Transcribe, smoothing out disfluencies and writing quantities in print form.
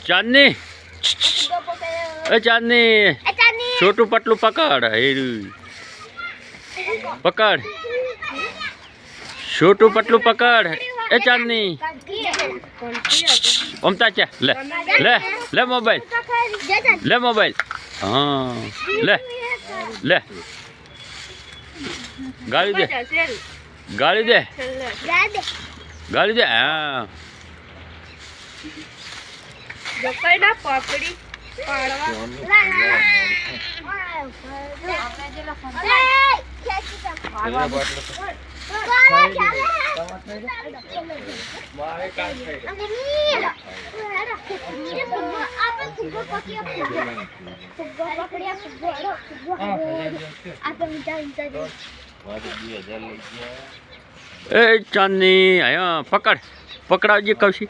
चांदनी ए चांदनी छोटू पतलू पकड़ पकड़ छोटू पतलू पकड़ ए चांदनी ओमता चा ले ले ले मोबाइल हाँ ले ले गाड़ी दे हाँ ए चांदनी आया पकड़ पकड़ा जी कौशी